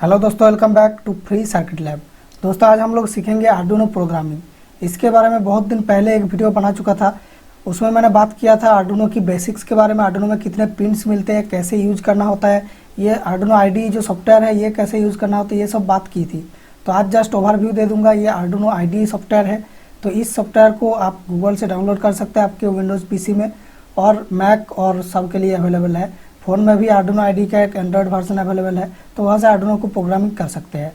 Hello दोस्तों, welcome back to free circuit lab. दोस्तों आज हम लोग सीखेंगे आर्डुइनो प्रोग्रामिंग। इसके बारे में बहुत दिन पहले एक वीडियो बना चुका था, उसमें मैंने बात किया था आर्डुइनो की बेसिक्स के बारे में। आर्डुइनो में कितने पिन्स मिलते हैं, कैसे यूज करना होता है, ये आर्डुइनो आईडी जो सॉफ्टवेयर है ये कैसे यूज करना होता है, ये सब बात की थी। तो आज जस्ट ओवरव्यू दे दूंगा। ये आर्डुइनो आईडी सॉफ्टवेयर है, तो इस सॉफ्टवेयर को आप गूगल से डाउनलोड कर सकते हैं आपके विंडोज़ पीसी में, और मैक और सब के लिए अवेलेबल है। फ़ोन में भी आर्डुइनो आईडी का एक एंड्रॉयड वर्जन अवेलेबल है, तो वहाँ से आर्डुइनो को प्रोग्रामिंग कर सकते हैं।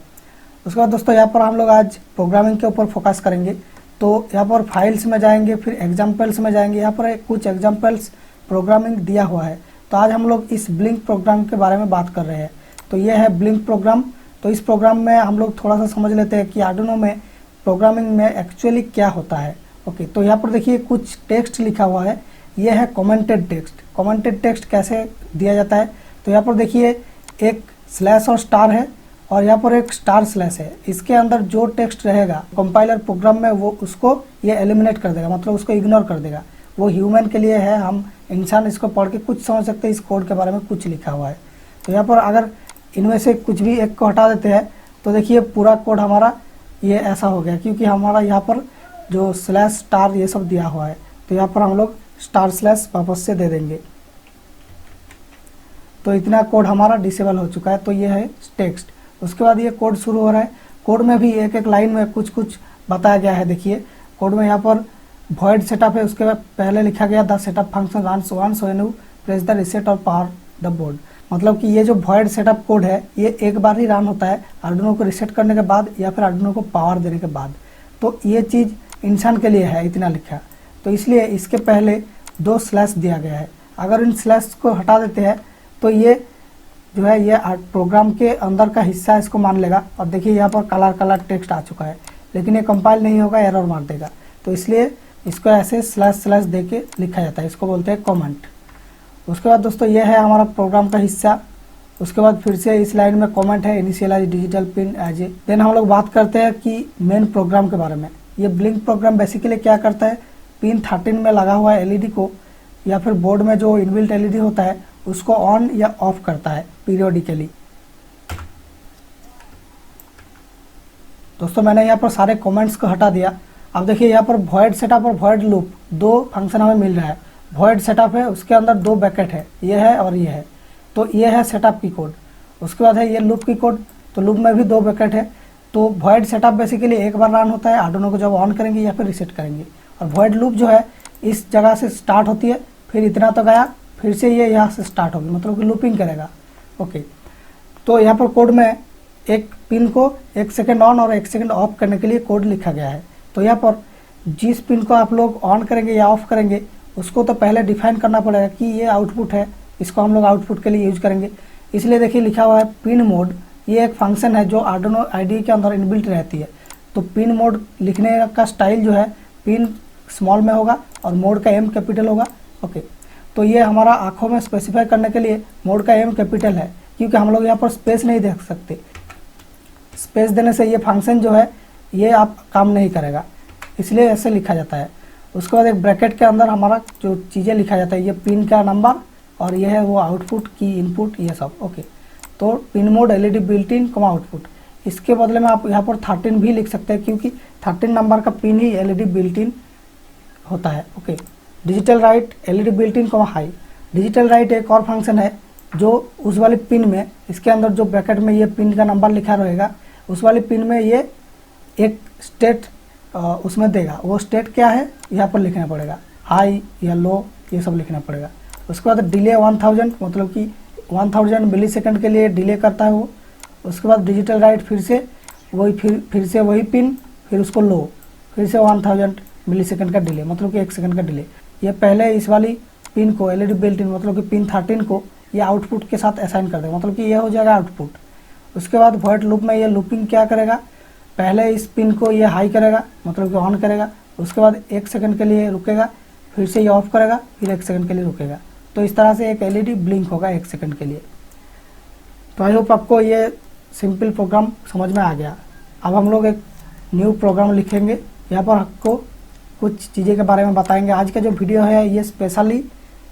उसके बाद दोस्तों यहाँ पर हम लोग आज प्रोग्रामिंग के ऊपर फोकस करेंगे। तो यहाँ पर फाइल्स में जाएंगे, फिर एग्जाम्पल्स में जाएंगे। यहाँ पर कुछ एग्जाम्पल्स प्रोग्रामिंग दिया हुआ है, तो आज हम लोग इस ब्लिंक प्रोग्राम के बारे में बात कर रहे हैं। तो ये है ब्लिंक प्रोग्राम। तो इस प्रोग्राम में हम लोग थोड़ा सा समझ लेते हैं कि आर्डुइनो में प्रोग्रामिंग में एक्चुअली क्या होता है। ओके, तो यहाँ पर देखिए कुछ टेक्स्ट लिखा हुआ है, ये है कमेंटेड टेक्स्ट। कमेंटेड टेक्स्ट कैसे दिया जाता है, तो यहाँ पर देखिए एक स्लैश और स्टार है, और यहाँ पर एक स्टार स्लैश है। इसके अंदर जो टेक्स्ट रहेगा कंपाइलर प्रोग्राम में वो उसको ये एलिमिनेट कर देगा, मतलब उसको इग्नोर कर देगा। वो ह्यूमन के लिए है, हम इंसान इसको पढ़ के कुछ समझ सकते हैं, इस कोड के बारे में कुछ लिखा हुआ है। तो यहाँ पर अगर इनमें से कुछ भी एक को हटा देते हैं तो देखिए पूरा कोड हमारा ये ऐसा हो गया, क्योंकि हमारा यहाँ पर जो स्लैश स्टार ये सब दिया हुआ है। तो यहाँ पर हम लोग स्टार स्लैश वापस से दे देंगे, तो इतना कोड हमारा डिसेबल हो चुका है। तो ये है टेक्स्ट। उसके बाद ये कोड शुरू हो रहा है। कोड में भी एक एक लाइन में कुछ कुछ बताया गया है। देखिए कोड में यहाँ पर वॉइड सेटअप है, उसके बाद पहले लिखा गया the setup function runs once when you press the reset और पावर द बोर्ड। मतलब कि ये जो वॉइड सेटअप कोड है ये एक बार ही रन होता है, आर्डुइनो को रीसेट करने के बाद या फिर आर्डुइनो को पावर देने के बाद। तो ये चीज़ इंसान के लिए है, इतना लिखा। तो इसलिए इसके पहले दो स्लैश दिया गया है। अगर इन स्लैश को हटा देते हैं तो ये जो है ये प्रोग्राम के अंदर का हिस्सा इसको मान लेगा। और देखिए यहाँ पर कलर कलर टेक्स्ट आ चुका है, लेकिन ये कंपाइल नहीं होगा, एरर मार देगा। तो इसलिए इसको ऐसे स्लैश स्लैश दे के लिखा जाता है, इसको बोलते हैं कमेंट। उसके बाद दोस्तों ये है हमारा प्रोग्राम का हिस्सा। उसके बाद फिर से इस लाइन में कमेंट है, initialize digital pin as a. Then हम लोग बात करते हैं कि मेन प्रोग्राम के बारे में। ये ब्लिंक प्रोग्राम बेसिकली क्या करता है, पिन 13 में लगा हुआ एलईडी को या फिर बोर्ड में जो इनबिल्ट एलईडी होता है उसको ऑन या ऑफ करता है पीरियोडिकली। दोस्तों मैंने यहाँ पर सारे कमेंट्स को हटा दिया। अब देखिए यहाँ पर वॉइड सेटअप और वॉइड लूप दो फंक्शन हमें मिल रहा है। वॉइड सेटअप है, उसके अंदर दो ब्रैकेट है, ये है और ये है। तो ये है सेटअप की कोड। उसके बाद है ये लूप की कोड, तो लूप में भी दो ब्रैकेट है। तो वॉइड सेटअप बेसिकली एक बार रन होता है, आर्डुइनो को जब ऑन करेंगे या फिर रीसेट करेंगे। और वॉइड लूप जो है इस जगह से स्टार्ट होती है, फिर इतना तो गया, फिर से ये यहाँ से स्टार्ट होगी, मतलब कि लूपिंग करेगा। ओके, तो यहाँ पर कोड में एक पिन को 1 सेकंड ऑन और 1 सेकंड ऑफ करने के लिए कोड लिखा गया है। तो यहाँ पर जिस पिन को आप लोग ऑन करेंगे या ऑफ करेंगे उसको तो पहले डिफाइन करना पड़ेगा कि ये आउटपुट है, इसको हम लोग आउटपुट के लिए यूज करेंगे। इसलिए देखिए लिखा हुआ है पिन मोड। ये एक फंक्शन है जो आर्डुइनो आईडी के अंदर इनबिल्ट रहती है। तो पिन मोड लिखने का स्टाइल जो है पिन स्मॉल में होगा और मोड का एम कैपिटल होगा। ओके, तो ये हमारा आंखों में स्पेसिफाई करने के लिए मोड का एम कैपिटल है, क्योंकि हम लोग यहाँ पर स्पेस नहीं देख सकते। स्पेस देने से ये फंक्शन जो है ये आप काम नहीं करेगा, इसलिए ऐसे लिखा जाता है। उसके बाद एक ब्रैकेट के अंदर हमारा जो चीज़ें लिखा जाता है, ये पिन का नंबर और ये है वो आउटपुट की इनपुट, ये सब। ओके, तो pin mode LED built in कमा आउटपुट। इसके बदले में आप यहाँ पर 13 भी लिख सकते हैं, क्योंकि 13 नंबर का pin he LED built in होता है। Okay, digital right LED built in कमा हाई। डिजिटल राइट एक और फंक्शन है जो उस वाले पिन में, इसके अंदर जो ब्रैकेट में ये पिन का नंबर लिखा रहेगा, उस वाले पिन में ये एक स्टेट उसमें देगा। वो स्टेट क्या है यहाँ पर लिखना पड़ेगा, हाई या लो, ये सब लिखना पड़ेगा। उसके बाद डिले 1000, मतलब कि 1000 मिली सेकेंड के लिए डिले करता है वो। उसके बाद डिजिटल राइट फिर से वही फिर से वही पिन, फिर उसको लो, फिर से 1000 मिली सेकेंड का डिले, मतलब कि 1 सेकेंड का डिले। ये पहले इस वाली पिन को एलईडी बिल्ट इन, मतलब कि पिन 13 को ये आउटपुट के साथ असाइन कर देगा, मतलब कि ये हो जाएगा आउटपुट। उसके बाद वॉइड लूप में ये लूपिंग क्या करेगा, पहले इस पिन को ये हाई करेगा, मतलब कि ऑन करेगा। उसके बाद 1 सेकंड के लिए रुकेगा, फिर से ये ऑफ करेगा, फिर 1 सेकंड के लिए रुकेगा। तो इस तरह से एक एलईडी ब्लिंक होगा 1 सेकंड के लिए। तो आई होप आपको ये सिंपल प्रोग्राम समझ में आ गया। अब हम लोग एक न्यू प्रोग्राम लिखेंगे, यहाँ पर आपको कुछ चीज़ें के बारे में बताएंगे। आज का जो वीडियो है ये स्पेशली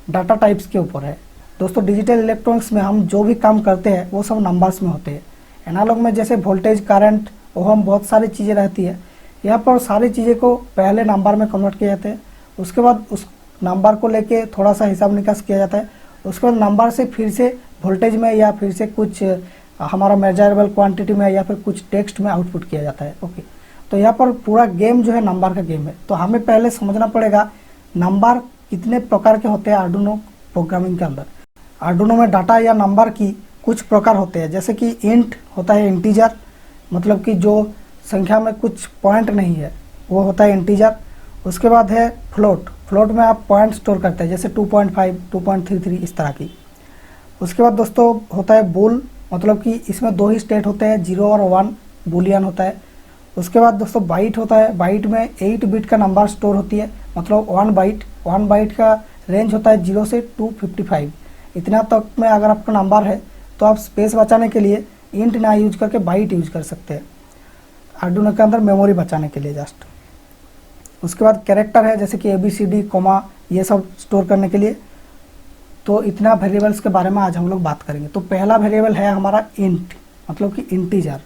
डाटा टाइप्स के ऊपर है। दोस्तों डिजिटल इलेक्ट्रॉनिक्स में हम जो भी काम करते हैं वो सब नंबर्स में होते हैं। एनालॉग में जैसे वोल्टेज, करंट, ओहम, बहुत सारी चीज़ें रहती है। यहाँ पर सारी चीज़ें को पहले नंबर में कन्वर्ट किए जाते हैं, उसके बाद उस नंबर को लेके थोड़ा सा हिसाब निकास किया जाता है, उसके बाद नंबर से फिर से वोल्टेज में या फिर से कुछ हमारा मेजरेबल क्वांटिटी में या फिर कुछ टेक्स्ट में आउटपुट किया जाता है। ओके, तो यहाँ पर पूरा गेम जो है नंबर का गेम है। तो हमें पहले समझना पड़ेगा नंबर कितने प्रकार के होते हैं आर्डुइनो प्रोग्रामिंग के अंदर। आर्डुइनो में डाटा या नंबर की कुछ प्रकार होते हैं, जैसे कि इंट होता है इंटीजर, मतलब कि जो संख्या में कुछ पॉइंट नहीं है वो होता है इंटीजर। उसके बाद है फ्लोट, फ्लोट में आप पॉइंट स्टोर करते हैं, जैसे 2.5, 2.33 इस तरह की। उसके बाद दोस्तों होता है बुल, मतलब कि इसमें दो ही स्टेट होते हैं, 0 और 1, बुलियन होता है। उसके बाद दोस्तों बाइट होता है, बाइट में 8 बिट का नंबर स्टोर होती है, मतलब 1 बाइट का रेंज होता है 0 से 255। इतना तक में अगर आपका नंबर है तो आप स्पेस बचाने के लिए इंट ना यूज करके बाइट यूज कर सकते हैं आर्डुइनो के अंदर, मेमोरी बचाने के लिए जस्ट। उसके बाद कैरेक्टर है, जैसे कि ABCD, कोमा, ये सब स्टोर करने के लिए। तो इतना वेरिएबल्स के बारे में आज हम लोग बात करेंगे। तो पहला वेरिएबल है हमारा इंट, मतलब कि इंटीजर।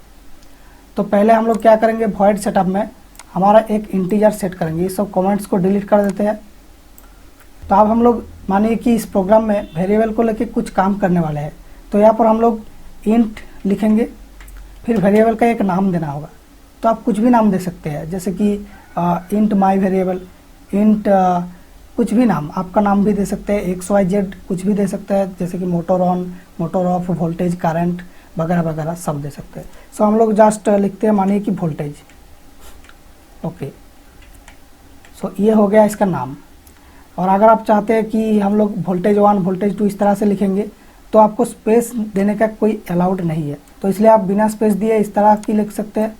तो पहले हम लोग क्या करेंगे, वॉइड सेटअप में हमारा एक इंटीजर सेट करेंगे। ये सब कमेंट्स को डिलीट कर देते हैं। तो अब हम लोग मानिए कि इस प्रोग्राम में वेरिएबल को लेके कुछ काम करने वाले हैं। तो यहाँ पर हम लोग इंट लिखेंगे, फिर वेरिएबल का एक नाम देना होगा। तो आप कुछ भी नाम दे सकते हैं, जैसे कि इंट माई वेरिएबल, इंट कुछ भी नाम, आपका नाम भी दे सकते हैं, XYZ कुछ भी दे सकते हैं, जैसे कि motor on, motor of, voltage, current वगैरह वगैरह सब दे सकते हैं। सो हम लोग जस्ट लिखते हैं मानिए कि वोल्टेज। ओके, सो ये हो गया इसका नाम। और अगर आप चाहते हैं कि हम लोग वोल्टेज 1, वोल्टेज 2 इस तरह से लिखेंगे तो आपको स्पेस देने का कोई अलाउड नहीं है, तो इसलिए आप बिना स्पेस दिए इस तरह की लिख सकते हैं।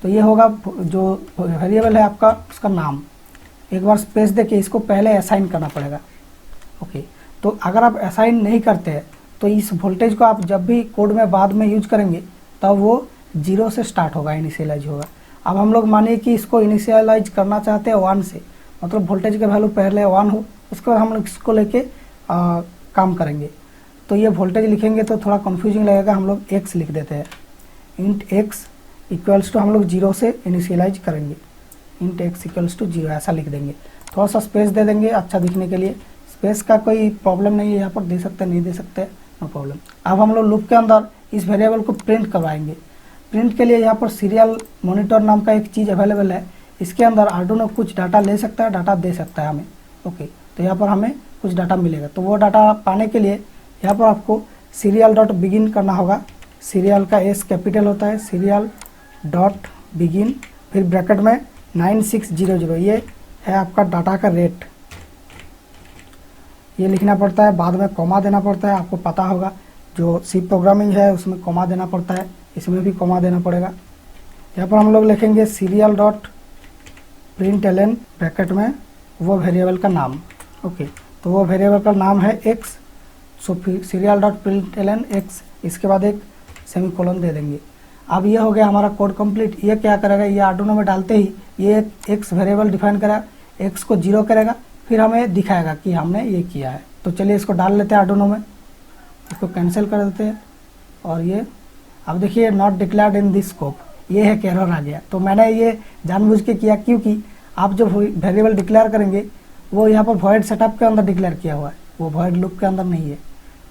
तो ये होगा जो वेरिएबल है आपका, उसका नाम। एक बार स्पेस देके इसको पहले असाइन करना पड़ेगा। ओके, तो अगर आप असाइन नहीं करते हैं तो इस वोल्टेज को आप जब भी कोड में बाद में यूज करेंगे तब वो 0 से स्टार्ट होगा, इनिशियलाइज होगा। अब हम लोग मानिए कि इसको इनिशियलाइज करना चाहते हैं 1 से, मतलब वोल्टेज का वैल्यू पहले 1 हो, उसके बाद हम लोग इसको लेके काम करेंगे। तो ये वोल्टेज लिखेंगे तो थोड़ा कन्फ्यूजिंग लगेगा, हम लोग x लिख देते हैं। इंट x इक्वल्स टू हम लोग 0 से इनिशियलाइज करेंगे, इंट x इक्वल्स टू 0 ऐसा लिख देंगे। थोड़ा सा स्पेस दे देंगे अच्छा दिखने के लिए, स्पेस का कोई प्रॉब्लम नहीं है, यहाँ पर दे सकते नहीं दे सकते, नो प्रॉब्लम। अब हम लोग लूप के अंदर इस वेरिएबल को प्रिंट करवाएंगे। प्रिंट के लिए यहाँ पर सीरियल मॉनिटर नाम का एक चीज़ अवेलेबल है, इसके अंदर आर्डुइनो कुछ डाटा ले सकता है, डाटा दे सकता है हमें। ओके, तो यहाँ पर हमें कुछ डाटा मिलेगा। तो वो डाटा पाने के लिए यहाँ पर आपको सीरियल डॉट बिगिन करना होगा। सीरियल का S कैपिटल होता है, सीरियल डॉट बिगिन, फिर ब्रैकेट में 9600, ये है आपका डाटा का रेट, ये लिखना पड़ता है। बाद में कॉमा देना पड़ता है, आपको पता होगा जो सी प्रोग्रामिंग है उसमें कॉमा देना पड़ता है, इसमें भी कॉमा देना पड़ेगा। यहाँ पर हम लोग लिखेंगे सीरियल डॉट println ब्रैकेट में वो वेरिएबल का नाम। ओके, तो वो वेरिएबल का नाम है x, सो फिर सीरियल डॉट println x, इसके बाद एक सेमीकोलन दे देंगे। अब ये हो गया हमारा कोड कंप्लीट। ये क्या करेगा, ये आर्डुइनो में डालते ही ये एक x वेरिएबल डिफाइन करेगा, x को 0 करेगा, फिर हमें दिखाएगा कि हमने ये किया है। तो चलिए इसको डाल लेते हैं आर्डुइनो में, इसको कैंसिल कर देते हैं। और ये अब देखिए not declared in this scope, ये है कि एरर आ गया। तो मैंने ये जानबूझ के किया, क्योंकि आप जो वेरिएबल डिक्लेयर करेंगे वो यहाँ पर वॉइड सेटअप के अंदर डिक्लेयर किया हुआ है, वो वॉइड लूप के अंदर नहीं है।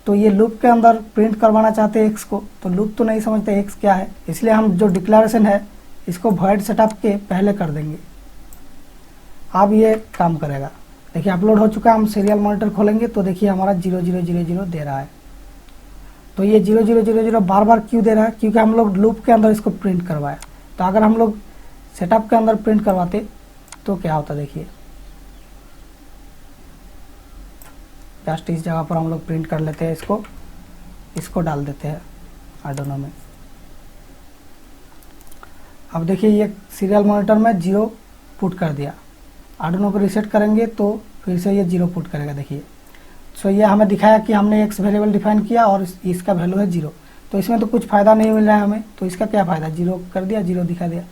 तो ये लूप के अंदर प्रिंट करवाना चाहते हैं x को, तो लूप तो नहीं समझते x क्या है, इसलिए हम जो डिक्लेरेशन है इसको वॉइड सेटअप के पहले कर देंगे। अब ये काम करेगा। देखिए अपलोड हो चुका है, हम सीरियल मॉनिटर खोलेंगे तो देखिए हमारा 0000 दे रहा है। तो ये 0000 बार बार क्यों दे रहा है, क्योंकि हम लोग लूप के अंदर इसको प्रिंट करवाया। तो अगर हम लोग सेटअप के अंदर प्रिंट करवाते तो क्या होता, देखिए जस्ट इस जगह पर हम लोग प्रिंट कर लेते हैं, इसको डाल देते हैं आर्डुइनो में। अब देखिए ये सीरियल मॉनिटर में 0 पुट कर दिया, आर्डुइनो को रीसेट करेंगे तो फिर से ये 0 पुट करेगा। देखिए सो ये हमें दिखाया कि हमने x वेरिएबल डिफाइन किया और इसका वैल्यू है 0। तो इसमें तो कुछ फ़ायदा नहीं मिल रहा है हमें, तो इसका क्या फ़ायदा, 0 कर दिया, 0 दिखा दिया।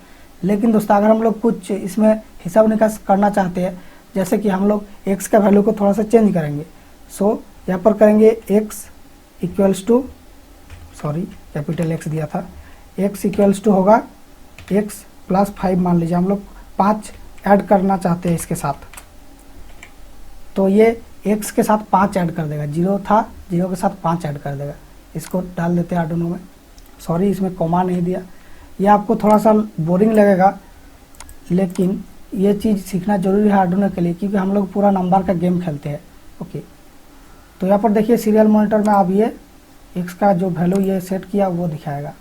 लेकिन दोस्तों अगर हम लोग कुछ इसमें हिसाब निकास करना चाहते हैं, जैसे कि हम लोग x का वैल्यू को थोड़ा सा चेंज करेंगे। सो यहाँ पर करेंगे x equals to, sorry capital X दिया था, x इक्वल्स टू होगा x प्लस 5, मान लीजिए हम लोग 5 ऐड करना चाहते हैं इसके साथ, तो ये x के साथ 5 ऐड कर देगा, 0 था 0 के साथ 5 ऐड कर देगा। इसको डाल देते हैं आर्डुनो में, सॉरी इसमें कॉमा नहीं दिया। ये आपको थोड़ा सा बोरिंग लगेगा, लेकिन ये चीज़ सीखना जरूरी है आर्डुनो के लिए, क्योंकि हम लोग पूरा नंबर का गेम खेलते हैं। ओके, तो यहाँ पर देखिए सीरियल मॉनिटर में अब ये x का जो वैल्यू ये सेट किया वो दिखाएगा।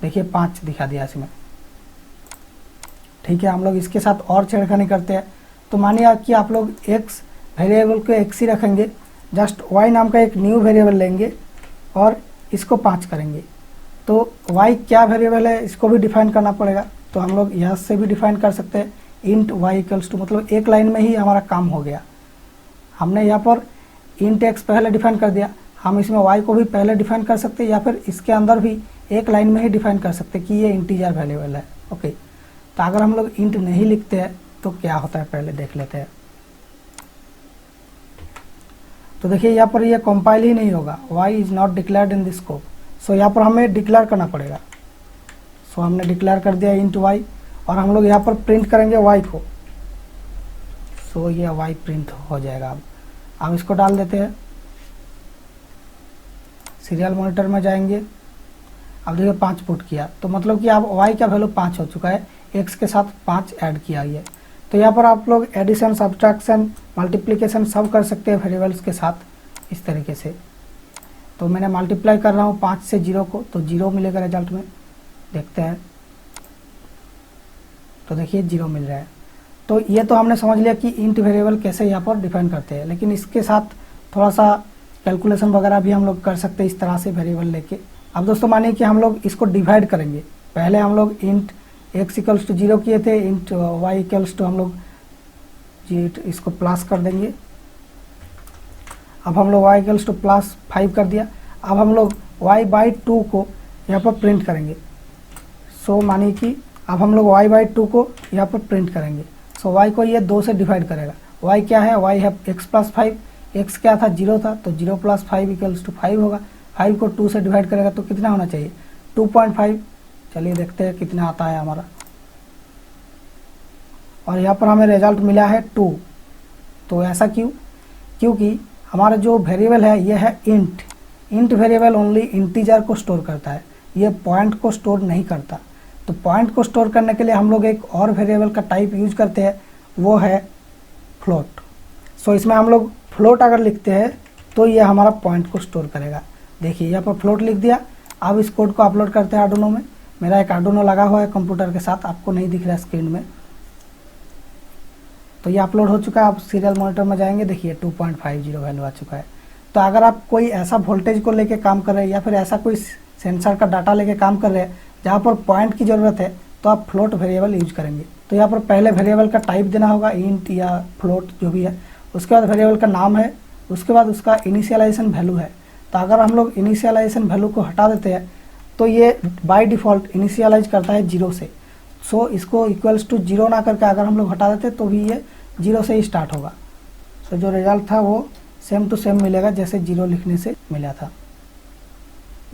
देखिए 5 दिखा दिया इसमें। ठीक है, हम लोग इसके साथ और छेड़खानी करते हैं। तो मानिए कि आप लोग x वेरिएबल को x ही रखेंगे, जस्ट y नाम का एक न्यू वेरिएबल लेंगे और इसको 5 करेंगे। तो y क्या वेरिएबल है इसको भी डिफाइन करना पड़ेगा। तो हम लोग यहाँ से भी डिफाइन कर सकते हैं, इंट y इक्वल्स टू, मतलब एक लाइन में ही हमारा काम हो गया। हमने यहाँ पर इंट x पहले डिफाइन कर दिया, हम इसमें y को भी पहले डिफाइन कर सकते हैं, या फिर इसके अंदर भी एक लाइन में ही डिफाइन कर सकते हैं कि ये इंटीजर वेरिएबल है। ओके, तो अगर हम लोग इंट नहीं लिखते हैं तो क्या होता है पहले देख लेते हैं। तो देखिए यहाँ पर ये कंपाइल ही नहीं होगा, y is not declared in this scope. So यहाँ पर हमें डिक्लेयर करना पड़ेगा। सो हमने डिक्लेयर कर दिया इंट y, और हम लोग यहाँ पर प्रिंट करेंगे y को। सो ये y प्रिंट हो जाएगा। अब इसको डाल देते हैं, सीरियल मॉनिटर में जाएंगे। अब देखिए 5 पुट किया, तो मतलब कि अब y का वैल्यू 5 हो चुका है, x के साथ 5 ऐड किया ये। तो यहाँ पर आप लोग एडिशन, सब्ट्रैक्शन, मल्टीप्लिकेशन सब कर सकते हैं वेरिएबल्स के साथ इस तरीके से। तो मैंने मल्टीप्लाई कर रहा हूँ 5 से 0 को, तो 0 मिलेगा रिजल्ट में, देखते हैं। तो देखिए 0 मिल रहा है। तो ये तो हमने समझ लिया कि इंट वेरिएबल कैसे यहाँ पर डिफाइन करते हैं, लेकिन इसके साथ थोड़ा सा कैलकुलेशन वगैरह भी हम लोग कर सकते हैं इस तरह से वेरिएबल लेके। अब दोस्तों मानिए कि हम लोग इसको डिवाइड करेंगे। पहले हम लोग इंट x इक्वल्स टू 0 किए थे, इंट y इक्वल्स टू हम लोग इसको प्लस कर देंगे। अब हम लोग y इक्वल्स टू प्लस 5 कर दिया। अब हम लोग y बाई 2 को यहाँ पर प्रिंट करेंगे। सो मानिए कि अब हम लोग y बाई 2 को यहाँ पर प्रिंट करेंगे। सो y को ये 2 से डिवाइड करेगा। y क्या है, y है x प्लस 5, x क्या था 0 था, तो 0 प्लस 5 इक्वल्स टू 5 होगा। 5 को 2 से डिवाइड करेगा तो कितना होना चाहिए, 2.5। चलिए देखते हैं कितना आता है हमारा, और यहाँ पर हमें रिजल्ट मिला है 2। तो ऐसा क्यों, क्योंकि हमारा जो वेरिएबल है ये है int. Int variable only integer को स्टोर करता है, ये पॉइंट को स्टोर नहीं करता। तो पॉइंट को स्टोर करने के लिए हम लोग एक और वेरिएबल का टाइप यूज करते हैं, वो है फ्लोट। सो इसमें हम लोग फ्लोट अगर लिखते हैं तो ये हमारा पॉइंट को स्टोर करेगा। देखिए यहाँ पर फ्लोट लिख दिया। अब इस कोड को अपलोड करते हैं आर्डुनो में। मेरा एक आर्डुनो लगा हुआ है कंप्यूटर के साथ, आपको नहीं दिख रहा स्क्रीन में। तो ये अपलोड हो चुका है। आप सीरियल मॉनिटर में जाएंगे, देखिए 2.50 वैल्यू आ चुका है। तो अगर आप कोई ऐसा वोल्टेज को लेके काम कर रहे हैं, या फिर ऐसा कोई सेंसर का डाटा लेके काम कर रहे हैं जहाँ पर पॉइंट की ज़रूरत है, तो आप फ्लोट वेरिएबल यूज करेंगे। तो यहाँ पर पहले वेरिएबल का टाइप देना होगा, इंट या फ्लोट जो भी है। उसके बाद वेरिएबल का नाम है, उसके बाद उसका इनिशियलाइजेशन वैल्यू है। तो अगर हम लोग इनिशियलाइजेशन वैल्यू को हटा देते हैं तो ये बाय डिफ़ॉल्ट इनिशियलाइज करता है 0 से। सो इसको इक्वल्स टू 0 ना करके अगर हम लोग हटा देते तो भी ये 0 से ही स्टार्ट होगा। तो जो रिजल्ट था वो सेम टू सेम मिलेगा जैसे 0 लिखने से मिला था।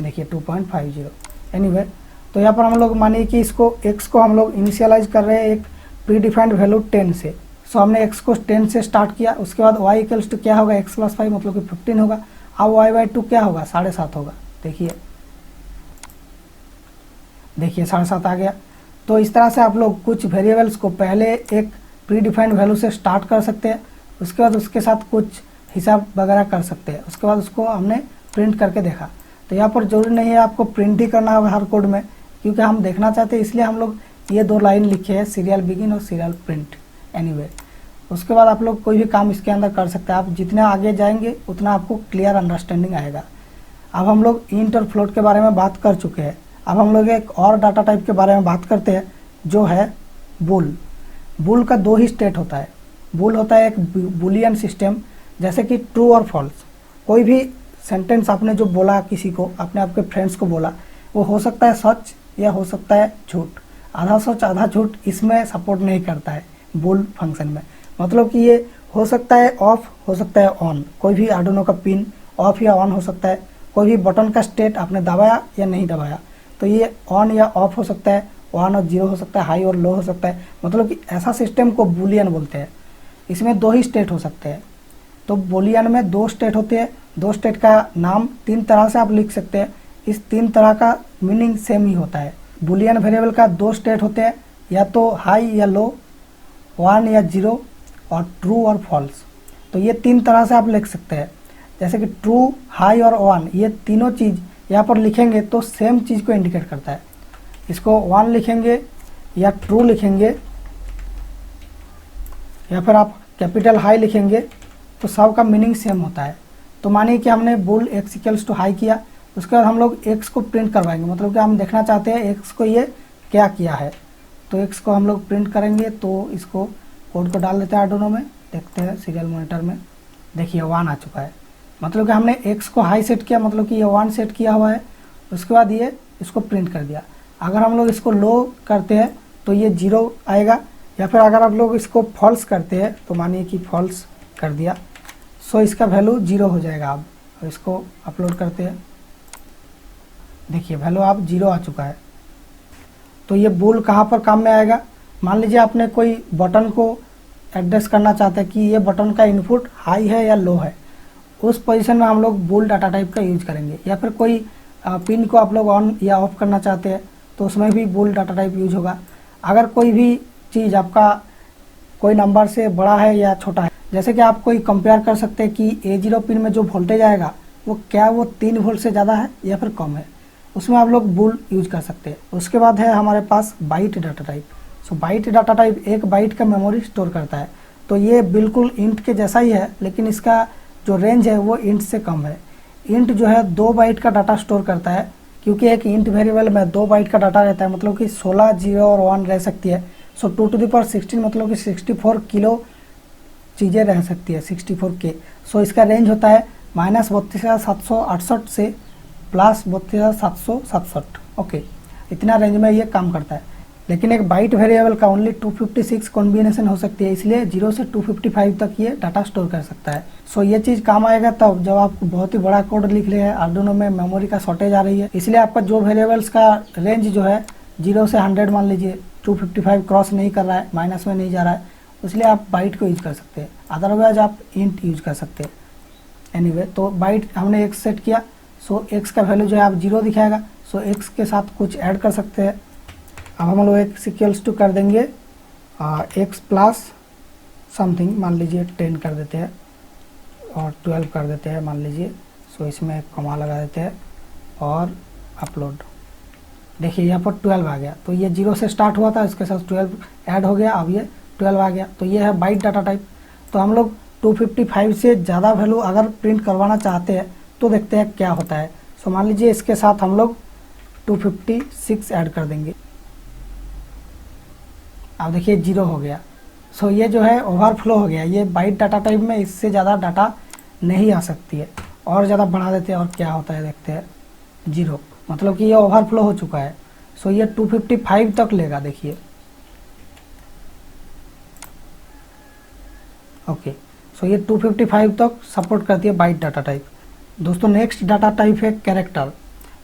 देखिए 2.50। एनीवे, तो यहाँ पर हम लोग मानिए कि इसको x को हम लोग इनिशियलाइज कर रहे हैं एक प्री डिफाइंड वैल्यू 10 से। सो हमने x को 10 से स्टार्ट किया। उसके बाद y इक्वल्स टू क्या होगा, x प्लस 5 मतलब कि 15 होगा। अब y बाई 2 क्या होगा, 7.5 होगा। देखिए 7.5 आ गया। तो इस तरह से आप लोग कुछ वेरिएबल्स को पहले एक प्री डिफाइंड वैल्यू से स्टार्ट कर सकते हैं, उसके बाद उसके साथ कुछ हिसाब वगैरह कर सकते हैं। उसके बाद उसको हमने प्रिंट करके देखा। तो यहाँ पर जरूरी नहीं है आपको प्रिंट ही करना होगा हर कोड में, क्योंकि हम देखना चाहते हैं, इसलिए हम लोग ये 2 लाइन लिखे हैं, सीरियल बिगिन और सीरियल प्रिंट। एनीवे, उसके बाद आप लोग कोई भी काम इसके अंदर कर सकते हैं। आप जितने आगे जाएंगे उतना आपको क्लियर अंडरस्टैंडिंग आएगा। अब हम लोग इंट और फ्लोट के बारे में बात कर चुके हैं। अब हम लोग एक और डाटा टाइप के बारे में बात करते हैं, जो है बुल। बुल का 2 ही स्टेट होता है। बुल होता है एक बुलियन सिस्टम, जैसे कि ट्रू और फॉल्स। कोई भी सेंटेंस आपने जो बोला किसी को, आपने आपके फ्रेंड्स को बोला, वो हो सकता है सच या हो सकता है झूठ। आधा सच आधा झूठ इसमें सपोर्ट नहीं करता है बुल फंक्शन में। मतलब कि ये हो सकता है ऑफ, हो सकता है ऑन। कोई भी आर्डुइनो का पिन ऑफ या ऑन हो सकता है, कोई भी बटन का स्टेट आपने दबाया या नहीं दबाया, तो ये ऑन या ऑफ हो सकता है, 1 और 0 हो सकता है, हाई और लो हो सकता है। मतलब कि ऐसा सिस्टम को बूलियन बोलते हैं। इसमें 2 ही स्टेट हो सकते हैं। तो बूलियन में 2 स्टेट होते हैं। 2 स्टेट का नाम 3 तरह से आप लिख सकते हैं। इस 3 तरह का मीनिंग सेम ही होता है। बूलियन वेरिएबल का 2 स्टेट होते हैं, या तो हाई या लो, 1 या 0 और ट्रू और फॉल्स। तो ये 3 तरह से आप लिख सकते हैं। जैसे कि ट्रू, हाई और 1, ये तीनों चीज़ यहाँ पर लिखेंगे तो सेम चीज़ को इंडिकेट करता है। इसको 1 लिखेंगे या ट्रू लिखेंगे या फिर आप कैपिटल हाई लिखेंगे तो सब का मीनिंग सेम होता है। तो मानिए कि हमने बोल x इक्वल्स टू हाई किया, उसके बाद हम लोग x को प्रिंट करवाएंगे। मतलब कि हम देखना चाहते हैं x को ये क्या किया है, तो x को हम लोग प्रिंट करेंगे। तो इसको कोड को डाल देते हैं आर्डुइनो में, देखते हैं सीरियल मॉनिटर में। देखिए 1 आ चुका है। मतलब कि हमने x को हाई सेट किया, मतलब कि ये 1 सेट किया हुआ है। उसके बाद ये इसको प्रिंट कर दिया। अगर हम लोग इसको लो करते हैं तो ये 0 आएगा, या फिर अगर आप लोग इसको फॉल्स करते हैं तो मानिए कि फॉल्स कर दिया, सो इसका वैल्यू 0 हो जाएगा। अब इसको अपलोड करते हैं, देखिए वैल्यू अब 0 आ चुका है। तो ये बूल कहाँ पर काम में आएगा? मान लीजिए आपने कोई बटन को एड्रेस करना चाहते हैं कि ये बटन का इनपुट हाई है या लो है, उस पोजीशन में हम लोग बूल डाटा टाइप का यूज करेंगे। या फिर कोई पिन को आप लोग ऑन या ऑफ करना चाहते हैं तो उसमें भी बूल डाटा टाइप यूज होगा। अगर कोई भी चीज़ आपका कोई नंबर से बड़ा है या छोटा है, जैसे कि आप कोई कंपेयर कर सकते हैं कि A0 पिन में जो वोल्टेज आएगा वो क्या वो 3 वोल्ट से ज़्यादा है या फिर कम है, उसमें आप लोग बूल यूज कर सकते हैं। उसके बाद है हमारे पास बाइट डाटा टाइप। सो बाइट डाटा टाइप 1 बाइट का मेमोरी स्टोर करता है। तो ये बिल्कुल इंट के जैसा ही है, लेकिन इसका जो रेंज है वो इंट से कम है। इंट जो है 2 बाइट का डाटा स्टोर करता है, क्योंकि एक इंट वेरिएबल में 2 बाइट का डाटा रहता है, मतलब कि 16 0 और 1 रह सकती है। सो 2 टू द पावर 16 मतलब कि 64 किलो चीज़ें रह सकती है, 64K। सो इसका रेंज होता है -32,768 से +32,767। ओके, इतना रेंज में ये काम करता है। लेकिन एक बाइट वेरिएबल का ओनली 256 कॉम्बिनेशन हो सकती है, इसलिए 0 से 255 तक ये डाटा स्टोर कर सकता है। सो ये चीज़ काम आएगा तब जब आप बहुत ही बड़ा कोड लिख रहे हैं, आर्डुइनो में मेमोरी का शॉर्टेज आ रही है, इसलिए आपका जो वेरिएबल्स का रेंज जो है 0 से 100 मान लीजिए 255 क्रॉस नहीं कर रहा है, माइनस में नहीं जा रहा है, इसलिए आप बाइट को यूज कर सकते हैं। अदरवाइज आप इंट यूज कर सकते हैं। एनीवे, तो बाइट हमने x सेट किया, सो x का वैल्यू जो है आप 0 दिखाएगा। सो x के साथ कुछ ऐड कर सकते हैं। अब हम लोग x इक्वल्स टू कर देंगे x प्लस समथिंग, मान लीजिए 10 कर देते हैं और 12 कर देते हैं मान लीजिए। सो इसमें एक कॉमा लगा देते हैं और अपलोड। देखिए यहाँ पर 12 आ गया। तो ये 0 से स्टार्ट हुआ था, इसके साथ 12 ऐड हो गया, अब ये 12 आ गया। तो ये है बाइट डाटा टाइप। तो हम लोग 255 से ज़्यादा वैल्यू अगर प्रिंट करवाना चाहते हैं तो देखते हैं क्या होता है। सो मान लीजिए इसके साथ हम लोग 256 ऐड कर देंगे। अब देखिए 0 हो गया। सो ये जो है ओवरफ्लो हो गया। ये बाइट डाटा टाइप में इससे ज़्यादा डाटा नहीं आ सकती है। और ज़्यादा बढ़ा देते हैं और क्या होता है देखते हैं, 0, मतलब कि ये ओवरफ्लो हो चुका है। सो ये 255 तक लेगा, देखिए। ओके, सो ये 255 तक सपोर्ट करती है बाइट डाटा टाइप। दोस्तों नेक्स्ट डाटा टाइप है कैरेक्टर।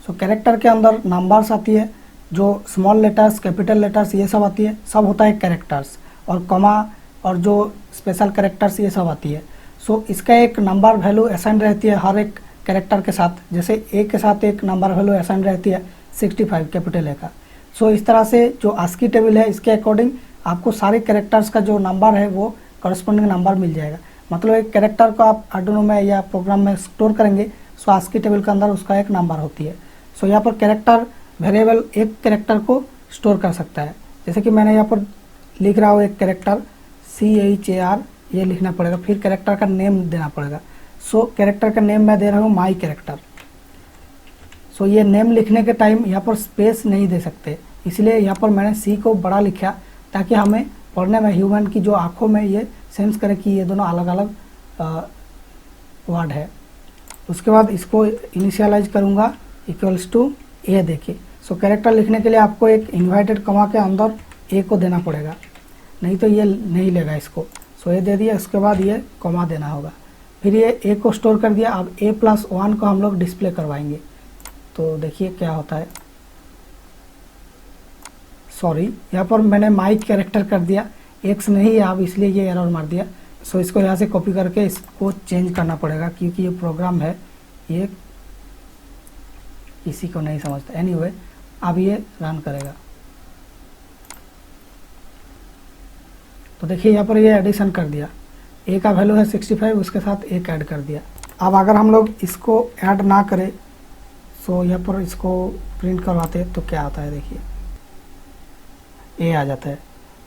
सो कैरेक्टर के अंदर नंबर्स आती है, जो स्मॉल लेटर्स, कैपिटल लेटर्स ये सब आती है, सब होता है कैरेक्टर्स। और कॉमा और जो स्पेशल कैरेक्टर्स ये सब आती है। सो इसका एक नंबर वैल्यू असाइन रहती है हर एक कैरेक्टर के साथ। जैसे ए के साथ एक नंबर वैल्यू असाइन रहती है 65 कैपिटल ए का। सो इस तरह से जो आस्की टेबल है इसके अकॉर्डिंग आपको सारे कैरेक्टर्स का जो नंबर है वो करस्पॉन्डिंग नंबर मिल जाएगा। मतलब एक कैरेक्टर को आप आर्डुइनो में या प्रोग्राम में स्टोर करेंगे, सो आस्की टेबल के अंदर उसका एक नंबर होती है। सो यहाँ पर कैरेक्टर वेरिएबल एक कैरेक्टर को स्टोर कर सकता है। जैसे कि मैंने यहाँ पर लिख रहा हूँ एक कैरेक्टर CHAR, ये लिखना पड़ेगा, फिर कैरेक्टर का नेम देना पड़ेगा। सो कैरेक्टर का नेम मैं दे रहा हूँ माई कैरेक्टर। सो ये नेम लिखने के टाइम यहाँ पर स्पेस नहीं दे सकते, इसलिए यहाँ पर मैंने C को बड़ा लिखा ताकि हमें पढ़ने में ह्यूमन की जो आंखों में ये सेंस करे कि ये दोनों अलग अलग वर्ड है। उसके बाद इसको इनिशियलाइज करूँगा इक्वल्स टू A देखिए। सो कैरेक्टर लिखने के लिए आपको एक इन्वर्टेड कॉमा के अंदर A को देना पड़ेगा, नहीं तो ये नहीं लेगा इसको। सो ये दे दिया, उसके बाद ये कॉमा देना होगा। फिर ये ए को स्टोर कर दिया। अब a+1 को हम लोग डिस्प्ले करवाएंगे। तो देखिए क्या होता है, सॉरी यहाँ पर मैंने माई कैरेक्टर कर दिया, x नहीं है अब, इसलिए ये एरर मार दिया। सो इसको यहाँ से कॉपी करके इसको चेंज करना पड़ेगा, क्योंकि ये प्रोग्राम है ये इसी को नहीं समझता। एनीवे अब ये रन करेगा। तो देखिए यहाँ पर ये एडिशन कर दिया, a का वैल्यू है 65, उसके साथ 1 ऐड कर दिया। अब अगर हम लोग इसको ऐड ना करें, सो यहाँ पर इसको प्रिंट करवाते तो क्या आता है, देखिए a आ जाता है।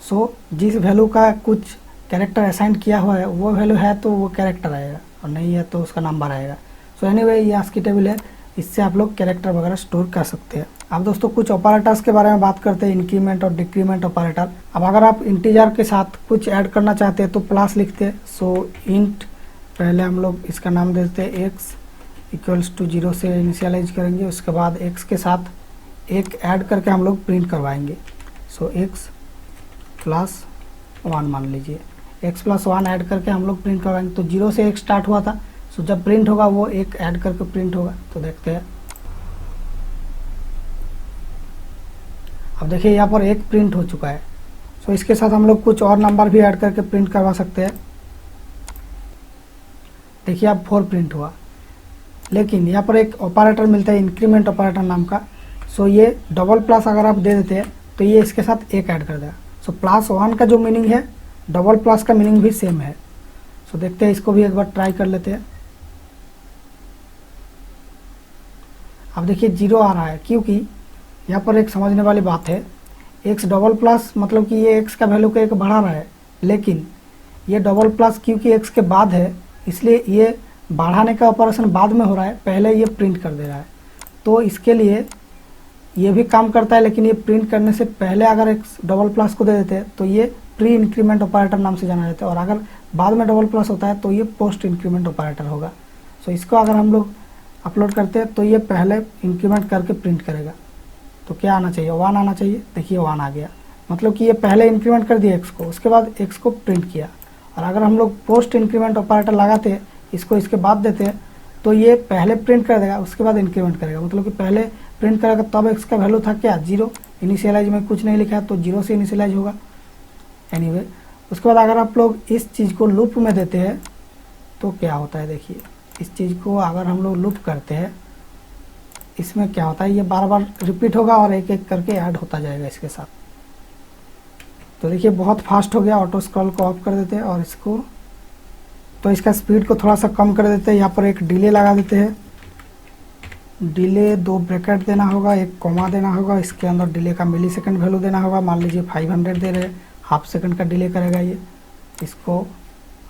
सो जिस वैल्यू का कुछ कैरेक्टर असाइन किया हुआ है वो वैल्यू है तो वो कैरेक्टर आएगा, और नहीं है तो उसका नंबर आएगा। सो एनीवे ये ASCII टेबल है, इससे आप लोग कैरेक्टर वगैरह स्टोर कर सकते हैं। अब दोस्तों कुछ ऑपरेटर्स के बारे में बात करते हैं, इंक्रीमेंट और डिक्रीमेंट ऑपरेटर। अब अगर आप इंटीजर के साथ कुछ ऐड करना चाहते हैं तो प्लस लिखते हैं। सो इंट पहले हम लोग इसका नाम देते हैं x = 0 से इनिशियलाइज करेंगे, उसके बाद x के साथ 1 ऐड करके हम लोग प्रिंट करवाएंगे। सो x+1 मान लीजिए, x+1 ऐड करके हम लोग प्रिंट करवाएंगे। तो 0 से 1 स्टार्ट हुआ था, सो जब प्रिंट होगा वो 1 ऐड करके प्रिंट होगा। तो देखते हैं, अब देखिए यहाँ पर 1 प्रिंट हो चुका है। सो इसके साथ हम लोग कुछ और नंबर भी ऐड करके प्रिंट करवा सकते हैं। देखिए अब 4 प्रिंट हुआ, लेकिन यहाँ पर एक ऑपरेटर मिलता है इंक्रीमेंट ऑपरेटर नाम का। सो ये डबल प्लस अगर आप दे देते हैं तो ये इसके साथ 1 ऐड कर देगा। सो +1 का जो मीनिंग है, डबल प्लस का मीनिंग भी सेम है। सो देखते हैं, इसको भी एक बार ट्राई कर लेते हैं। अब देखिए 0 आ रहा है, क्योंकि यहाँ पर एक समझने वाली बात है, x डबल प्लस मतलब कि ये x का वैल्यू को 1 बढ़ा रहा है, लेकिन ये डबल प्लस क्योंकि x के बाद है, इसलिए ये बढ़ाने का ऑपरेशन बाद में हो रहा है, पहले ये प्रिंट कर दे रहा है। तो इसके लिए ये भी काम करता है, लेकिन ये प्रिंट करने से पहले अगर x डबल प्लस को दे देते हैं तो ये प्री इंक्रीमेंट ऑपरेटर नाम से जाना जाता है, और अगर बाद में डबल प्लस होता है तो ये पोस्ट इंक्रीमेंट ऑपरेटर होगा। सो इसको अगर हम लोग अपलोड करते हैं तो ये पहले इंक्रीमेंट करके प्रिंट करेगा। तो क्या आना चाहिए, 1 आना चाहिए। देखिए 1 आ गया, मतलब कि ये पहले इंक्रीमेंट कर दिया x को, उसके बाद x को प्रिंट किया। और अगर हम लोग पोस्ट इंक्रीमेंट ऑपरेटर लगाते हैं, इसको इसके बाद देते हैं, तो ये पहले प्रिंट कर देगा, उसके बाद इंक्रीमेंट करेगा। मतलब कि पहले प्रिंट करेगा तब x का वैल्यू था क्या 0, इनिशियलाइज में कुछ नहीं लिखा है तो 0 से इनिशियलाइज होगा। एनीवे उसके बाद अगर आप लोग इस चीज़ को लूप में देते हैं तो क्या होता है, देखिए इस चीज़ को अगर हम लोग लूप करते हैं, इसमें क्या होता है, ये बार बार रिपीट होगा और एक एक करके ऐड होता जाएगा इसके साथ। तो देखिए बहुत फास्ट हो गया। ऑटो स्क्रॉल को ऑफ कर देते हैं और इसको, तो इसका स्पीड को थोड़ा सा कम कर देते हैं। यहाँ पर एक डिले लगा देते हैं, डिले 2 ब्रैकेट देना होगा, 1 कॉमा देना होगा, इसके अंदर डिले का मिली सेकेंड वैल्यू देना होगा। मान लीजिए 500 दे रहे हैं, हाफ सेकंड का डिले करेगा ये। इसको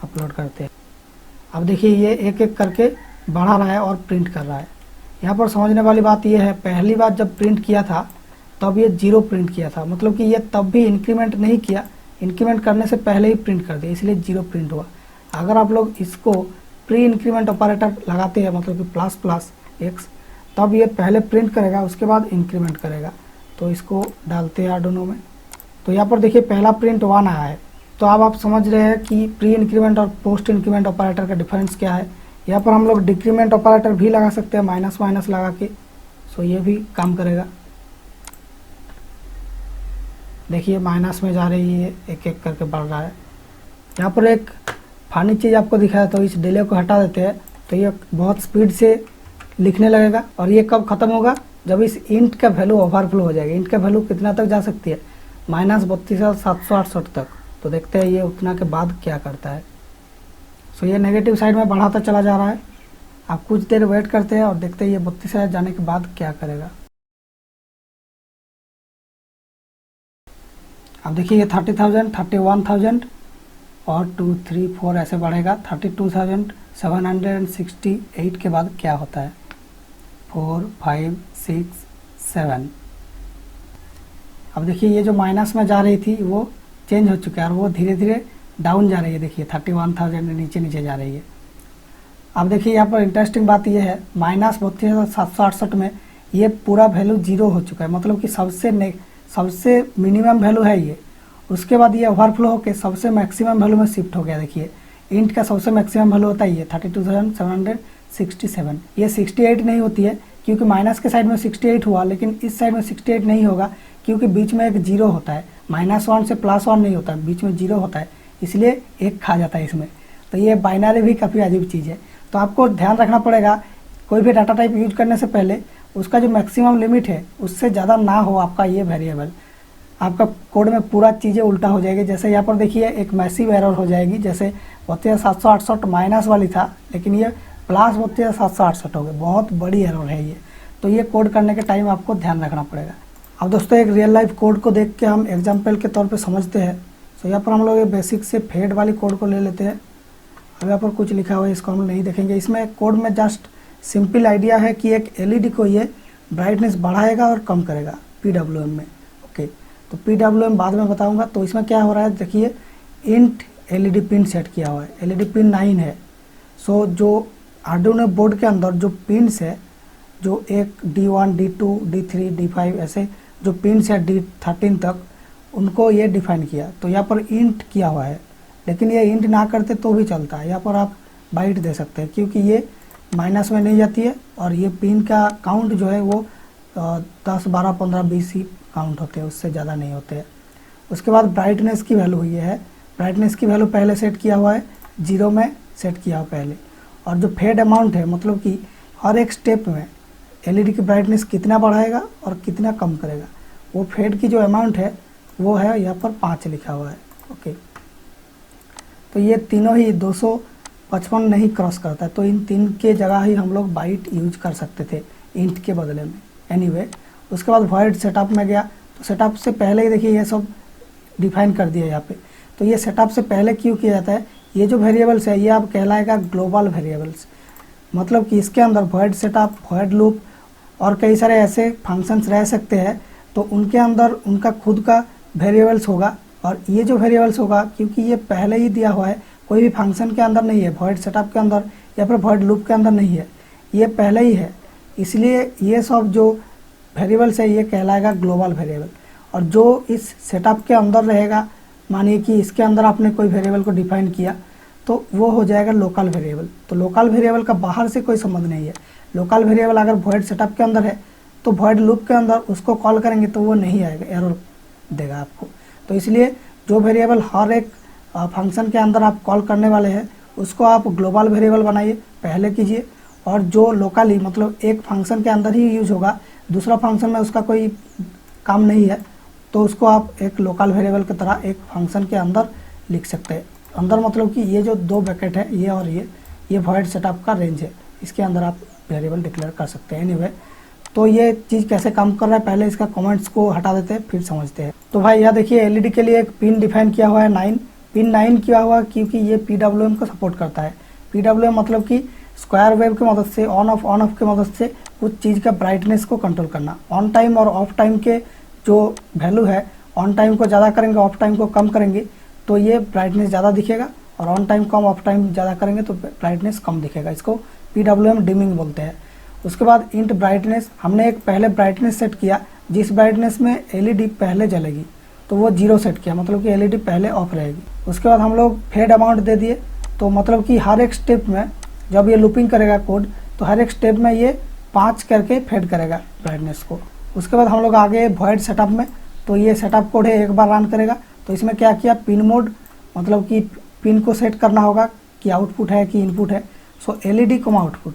अपलोड करते हैं। अब देखिए ये एक एक करके बढ़ा रहा है और प्रिंट कर रहा है। यहाँ पर समझने वाली बात ये है, पहली बार जब प्रिंट किया था तब ये 0 प्रिंट किया था, मतलब कि ये तब भी इंक्रीमेंट नहीं किया, इंक्रीमेंट करने से पहले ही प्रिंट कर दिया, इसलिए 0 प्रिंट हुआ। अगर आप लोग इसको प्री इंक्रीमेंट ऑपरेटर लगाते हैं, मतलब कि ++x, तब ये पहले प्रिंट करेगा, उसके बाद इंक्रीमेंट करेगा। तो इसको डालते हैं आर्डुइनो में। तो यहाँ पर देखिए पहला प्रिंट 1 आया है। तो अब आप समझ रहे हैं कि प्री इंक्रीमेंट और पोस्ट इंक्रीमेंट ऑपरेटर का डिफरेंस क्या है। यहाँ पर हम लोग डिक्रीमेंट ऑपरेटर भी लगा सकते हैं, माइनस माइनस लगा के। सो ये भी काम करेगा। देखिए माइनस में जा रही है, एक एक करके बढ़ रहा है। यहाँ पर एक फनी चीज़ आपको दिखाया, तो इस डिले को हटा देते हैं तो ये बहुत स्पीड से लिखने लगेगा। और ये कब ख़त्म होगा, जब इस इंट का वैल्यू ओवरफ्लो हो जाएगा। इंट का वैल्यू कितना तक जा सकती है, -32,768 तक। तो देखते हैं ये उतना के बाद क्या करता है। सो ये नेगेटिव साइड में बढ़ाता चला जा रहा है। आप कुछ देर वेट करते हैं और देखते हैं ये 32,000 जाने के बाद क्या करेगा। अब देखिए ये 30,000, 31,000 और 2, 3, 4 ऐसे बढ़ेगा। 32,768 के बाद क्या होता है, 4, 5, 6, 7। अब देखिए ये जो माइनस में जा रही थी वो चेंज हो चुका है और वो धीरे धीरे डाउन जा रही है। देखिए 31,000 नीचे नीचे जा रही है। अब देखिए यहाँ पर इंटरेस्टिंग बात ये है, -32,768 में ये पूरा वैल्यू 0 हो चुका है, मतलब कि सबसे मिनिमम वैल्यू है ये। उसके बाद ये ओवरफ्लो होकर सबसे मैक्सिमम वैल्यू में शिफ्ट हो गया। देखिए इंट का सबसे मैक्सिमम वैल्यू होता है ये 32,767। ये 68 नहीं होती है क्योंकि माइनस के साइड में 68 हुआ, लेकिन इस साइड में 68 नहीं होगा क्योंकि बीच में एक जीरो होता है। -1 से +1 नहीं होता, बीच में जीरो होता है, इसलिए एक खा जाता है इसमें। तो ये बाइनरी भी काफ़ी अजीब चीज़ है। तो आपको ध्यान रखना पड़ेगा कोई भी डाटा टाइप यूज करने से पहले उसका जो मैक्सिमम लिमिट है उससे ज़्यादा ना हो आपका ये वेरिएबल। आपका कोड में पूरा चीज़ें उल्टा हो जाएगी। जैसे यहाँ पर देखिए एक मैसिव एरर हो जाएगी, जैसे 32,768 माइनस वाली था लेकिन ये प्लस 32,768 हो गए, बहुत बड़ी एरर है ये। तो ये कोड करने के टाइम आपको ध्यान रखना पड़ेगा। अब दोस्तों एक रियल लाइफ कोड को देख के हम एग्जाम्पल के तौर पे समझते हैं। तो यहाँ पर हम लोग ये बेसिक से फेड वाली कोड को ले लेते हैं। अब यहाँ पर कुछ लिखा हुआ है, इसको हम नहीं देखेंगे। इसमें कोड में जस्ट सिंपल आइडिया है कि एक एलईडी को ये ब्राइटनेस बढ़ाएगा और कम करेगा PWM में। ओके, तो PWM बाद में बताऊंगा। तो इसमें क्या हो रहा है देखिए, इंट एलईडी पिन सेट किया हुआ है, एलईडी पिन 9 है। सो जो आर्डुइनो बोर्ड के अंदर जो पिन्स है, जो एक D1, D2, D3, D5 ऐसे जो पिन्स है D13 तक, उनको ये डिफाइन किया। तो यहाँ पर इंट किया हुआ है, लेकिन ये इंट ना करते तो भी चलता है। यहाँ पर आप बाइट दे सकते हैं क्योंकि ये माइनस में नहीं जाती है और ये पिन का काउंट जो है वो 10, 12, 15, 20 ही काउंट होते हैं, उससे ज़्यादा नहीं होते हैं। उसके बाद ब्राइटनेस की वैल्यू ये है, ब्राइटनेस की वैल्यू पहले सेट किया हुआ है, 0 में सेट किया हुआ पहले। और जो फेड अमाउंट है, मतलब कि हर एक स्टेप में एलईडी की ब्राइटनेस कितना बढ़ाएगा और कितना कम करेगा, वो फेड की जो अमाउंट है वो है यहाँ पर 5 लिखा हुआ है। ओके, तो ये तीनों ही 255 नहीं क्रॉस करता है, तो इन 3 के जगह ही हम लोग बाइट यूज कर सकते थे इंट के बदले में। एनीवे, उसके बाद वॉइड सेटअप में गया। तो सेटअप से पहले ही देखिए ये सब डिफाइन कर दिया यहाँ पे। तो ये सेटअप से पहले क्यों किया जाता है, ये जो वेरिएबल्स है ये अब कहलाएगा ग्लोबल वेरिएबल्स। मतलब कि इसके अंदर वॉइड सेटअप, वॉइड लूप और कई सारे ऐसे फंक्शंस रह सकते हैं। तो उनके अंदर उनका खुद का वेरिएबल्स होगा, और ये जो वेरिएबल्स होगा क्योंकि ये पहले ही दिया हुआ है, कोई भी फंक्शन के अंदर नहीं है, वॉइड सेटअप के अंदर या फिर वॉइड लूप के अंदर नहीं है, ये पहले ही है। इसलिए ये सब जो वेरिएबल्स है ये कहलाएगा ग्लोबल वेरिएबल। और जो इस सेटअप के अंदर रहेगा, मानिए कि इसके अंदर आपने कोई वेरिएबल को डिफाइन किया, तो वो हो जाएगा लोकल वेरिएबल। तो लोकल वेरिएबल का बाहर से कोई संबंध नहीं है। लोकल वेरिएबल अगर वॉइड सेटअप के अंदर है तो वॉइड लूप के अंदर उसको कॉल करेंगे तो वो नहीं आएगा, एरर देगा आपको। तो इसलिए जो वेरिएबल हर एक फंक्शन के अंदर आप कॉल करने वाले हैं उसको आप ग्लोबल वेरिएबल बनाइए, पहले कीजिए। और जो लोकली मतलब एक फंक्शन के अंदर ही यूज होगा, दूसरा फंक्शन में उसका कोई काम नहीं है, तो उसको आप एक लोकल वेरिएबल की तरह एक फंक्शन के अंदर लिख सकते हैं। अंदर मतलब कि ये जो 2 ब्रैकेट है, ये और ये वॉइड सेटअप का रेंज है, इसके अंदर आप वेरिएबल डिक्लेयर कर सकते हैं। एनीवे, तो ये चीज़ कैसे काम कर रहा है, पहले इसका कमेंट्स को हटा देते हैं फिर समझते हैं। तो भाई यहाँ देखिए एलईडी के लिए एक पिन डिफाइन किया हुआ है 9। पिन 9 किया हुआ क्योंकि ये PWM को सपोर्ट करता है। PWM मतलब कि स्क्वायर वेव की मदद से, ऑन ऑफ की मदद से कुछ चीज़ का ब्राइटनेस को कंट्रोल करना। ऑन टाइम और ऑफ टाइम के जो वैल्यू है, ऑन टाइम को ज़्यादा करेंगे, ऑफ टाइम को कम करेंगे तो ये ब्राइटनेस ज़्यादा दिखेगा, और on time come, of time ज़्यादा करेंगे तो ब्राइटनेस कम दिखेगा। इसको PWM डिमिंग बोलते हैं। उसके बाद इंट ब्राइटनेस, हमने एक पहले ब्राइटनेस सेट किया, जिस ब्राइटनेस में एलईडी पहले जलेगी तो वो 0 सेट किया, मतलब कि एलईडी पहले ऑफ रहेगी। उसके बाद हम लोग फेड अमाउंट दे दिए, तो मतलब कि हर एक स्टेप में जब ये लूपिंग करेगा कोड तो हर एक स्टेप में ये 5 करके फेड करेगा ब्राइटनेस को। उसके बाद हम लोग आगे वॉइड सेटअप में, तो ये सेटअप कोड है, एक बार रन करेगा। तो इसमें क्या किया, पिन मोड, मतलब कि पिन को सेट करना होगा कि आउटपुट है कि इनपुट है। सो एलईडी कम आउटपुट,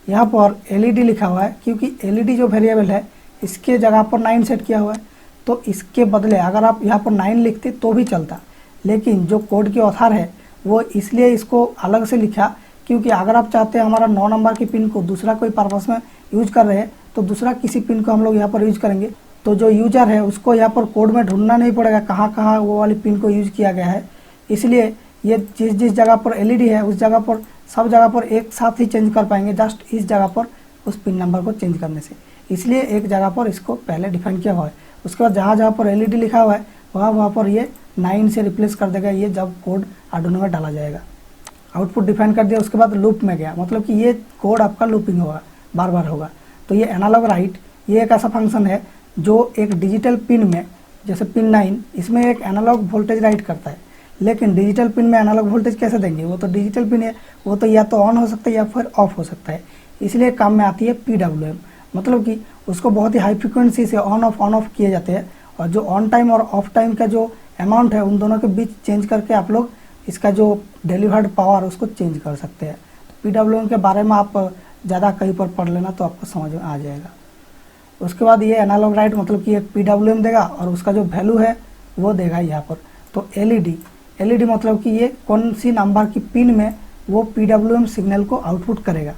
यहाँ पर एलईडी लिखा हुआ है क्योंकि एलईडी जो वेरिएबल है इसके जगह पर 9 सेट किया हुआ है। तो इसके बदले अगर आप यहाँ पर 9 लिखते तो भी चलता, लेकिन जो कोड के ऑथर है वो इसलिए इसको अलग से लिखा क्योंकि अगर आप चाहते हैं हमारा 9 नंबर की पिन को दूसरा कोई पर्पस में यूज कर रहे हैं तो दूसरा किसी पिन को हम लोग यहाँ पर यूज करेंगे, तो जो यूजर है उसको यहाँ पर कोड में ढूंढना नहीं पड़ेगा कहाँ कहाँ वो वाली पिन को यूज किया गया है। इसलिए ये जिस जगह पर एलईडी है उस जगह पर, सब जगह पर एक साथ ही चेंज कर पाएंगे, जस्ट इस जगह पर उस पिन नंबर को चेंज करने से। इसलिए एक जगह पर इसको पहले डिफाइन किया हुआ है। उसके बाद जहाँ जहाँ पर एलईडी लिखा हुआ है वहाँ पर ये 9 से रिप्लेस कर देगा, ये जब कोड आर्डुइनो में डाला जाएगा। आउटपुट डिफाइन कर दिया। उसके बाद लूप में गया, मतलब कि ये कोड आपका लूपिंग होगा, बार बार होगा। तो ये एनालॉग राइट, ये एक ऐसा फंक्शन है जो एक डिजिटल पिन में, जैसे पिन 9, इसमें एक एनालॉग वोल्टेज राइट करता है, लेकिन डिजिटल पिन में एनालॉग वोल्टेज कैसे देंगे, वो तो डिजिटल पिन है, वो तो या तो ऑन हो सकता है या फिर ऑफ हो सकता है, इसलिए काम में आती है PWM। मतलब कि उसको बहुत ही हाई फ्रिक्वेंसी से ऑन ऑफ किए जाते हैं, और जो ऑन टाइम और ऑफ टाइम का जो अमाउंट है उन दोनों के बीच चेंज करके आप लोग इसका जो डिलीवर्ड पावर उसको चेंज कर सकते हैं। तो PWM के बारे में आप ज़्यादा कहीं पर पढ़ लेना तो आपको समझ में आ जाएगा। उसके बाद ये एनालॉग राइट मतलब कि एक PWM देगा और उसका जो वैल्यू है वो देगा यहाँ पर। तो एलईडी मतलब कि ये कौन सी नंबर की पिन में वो PWM सिग्नल को आउटपुट करेगा,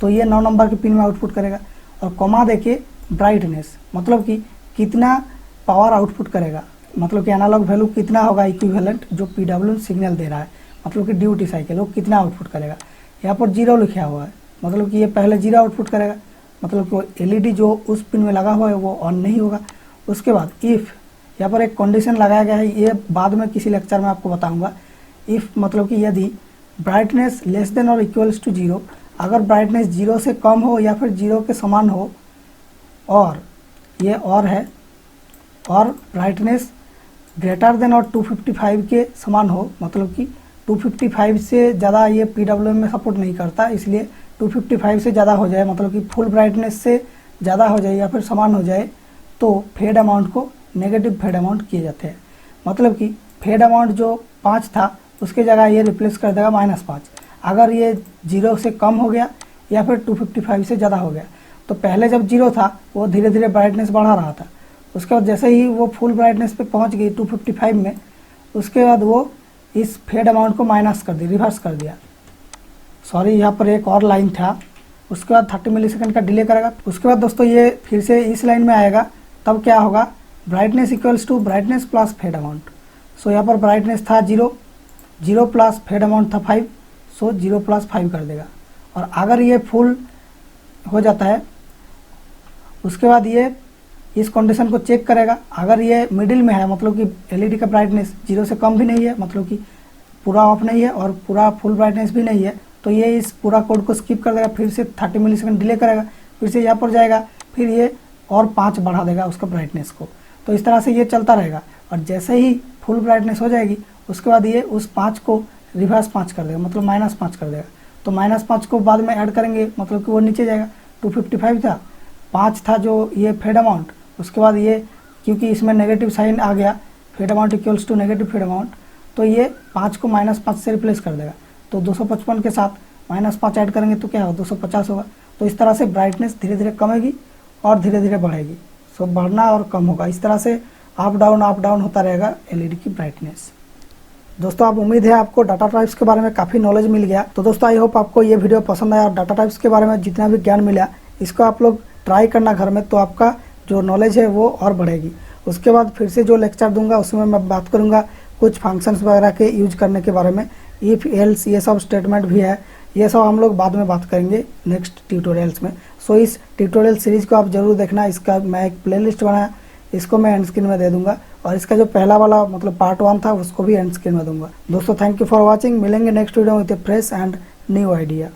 तो ये 9 नंबर की पिन में आउटपुट करेगा। और कॉमा देके ब्राइटनेस मतलब कि कितना पावर आउटपुट करेगा, मतलब कि एनालॉग वैल्यू कितना होगा इक्विवेलेंट जो PWM सिग्नल दे रहा है, मतलब कि ड्यूटी साइकिल वो कितना आउटपुट करेगा। यहाँ पर 0 लिखा हुआ है, मतलब कि ये पहले 0 आउटपुट करेगा, मतलब कि वो एलईडी जो उस पिन में लगा हुआ है वो ऑन नहीं होगा। उसके बाद इफ़ यहाँ पर एक कंडीशन लगाया गया है, ये बाद में किसी लेक्चर में आपको बताऊंगा। इफ़ मतलब कि यदि ब्राइटनेस लेस देन और इक्वल्स टू 0, अगर ब्राइटनेस 0 से कम हो या फिर 0 के समान हो, और ये और है, और ब्राइटनेस ग्रेटर देन और 255 के समान हो, मतलब कि 255 से ज़्यादा ये PWM में सपोर्ट नहीं करता, इसलिए 255 से ज़्यादा हो जाए, मतलब कि फुल ब्राइटनेस से ज़्यादा हो जाए या फिर समान हो जाए, तो फेड अमाउंट को नेगेटिव फेड अमाउंट किए जाते हैं। मतलब कि फेड अमाउंट जो 5 था उसके जगह ये रिप्लेस कर देगा -5। अगर ये 0 से कम हो गया या फिर 255 से ज़्यादा हो गया, तो पहले जब 0 था वो धीरे धीरे ब्राइटनेस बढ़ा रहा था, उसके बाद जैसे ही वो फुल ब्राइटनेस पे पहुंच गई 255 में, उसके बाद वो इस फेड अमाउंट को माइनस कर दी, रिवर्स कर दिया। सॉरी, यहाँ पर एक और लाइन था, उसके बाद 30 मिलीसेकंड का डिले करेगा। उसके बाद दोस्तों ये फिर से इस लाइन में आएगा, तब क्या होगा, brightness equals to brightness plus fade amount. So यहाँ पर ब्राइटनेस था 0 प्लस फेड अमाउंट था 5, सो 0 प्लस 5 कर देगा। और अगर ये फुल हो जाता है उसके बाद ये इस कंडीशन को चेक करेगा, अगर ये मिडिल में है, मतलब कि एलईडी का ब्राइटनेस 0 से कम भी नहीं है, मतलब कि पूरा ऑफ नहीं है और पूरा फुल ब्राइटनेस भी नहीं है, तो ये इस पूरा कोड को स्किप कर देगा, फिर से 30 मिलीसेकंड डिले करेगा, फिर से यहाँ पर जाएगा, फिर ये और 5 बढ़ा देगा उसका ब्राइटनेस को। तो इस तरह से ये चलता रहेगा, और जैसे ही फुल ब्राइटनेस हो जाएगी उसके बाद ये उस 5 को रिवर्स 5 कर देगा, मतलब -5 कर देगा। तो -5 को बाद में ऐड करेंगे, मतलब कि वो नीचे जाएगा, 255 था, 5 था जो ये फेड अमाउंट, उसके बाद ये क्योंकि इसमें नेगेटिव साइन आ गया, fed amount equals to negative fed amount, तो ये 5 को -5 से रिप्लेस कर देगा। तो 255 के साथ -5 ऐड करेंगे तो क्या होगा, 250 होगा। तो इस तरह से ब्राइटनेस धीरे धीरे कमेगी और धीरे धीरे बढ़ेगी, सो बढ़ना और कम होगा, इस तरह से अप डाउन होता रहेगा एलईडी की ब्राइटनेस। दोस्तों आप उम्मीद है आपको डाटा टाइप्स के बारे में काफ़ी नॉलेज मिल गया। तो दोस्तों आई होप आपको ये वीडियो पसंद आया और डाटा टाइप्स के बारे में जितना भी ज्ञान मिला इसको आप लोग ट्राई करना घर में, तो आपका जो नॉलेज है वो और बढ़ेगी। उसके बाद फिर से जो लेक्चर दूंगा उसमें मैं बात करूंगा कुछ फंक्शंस वगैरह के यूज करने के बारे में, इफ़ एल्स ये सब स्टेटमेंट भी है, ये सब हम लोग बाद में बात करेंगे नेक्स्ट ट्यूटोरियल्स में। सो इस ट्यूटोरियल सीरीज को आप जरूर देखना, इसका मैं एक प्लेलिस्ट बनाया, इसको मैं एंड स्क्रीन में दे दूंगा, और इसका जो पहला वाला मतलब पार्ट 1 था उसको भी एंड स्क्रीन में दूंगा। दोस्तों थैंक यू फॉर वॉचिंग, मिलेंगे next video with A fresh and new idea.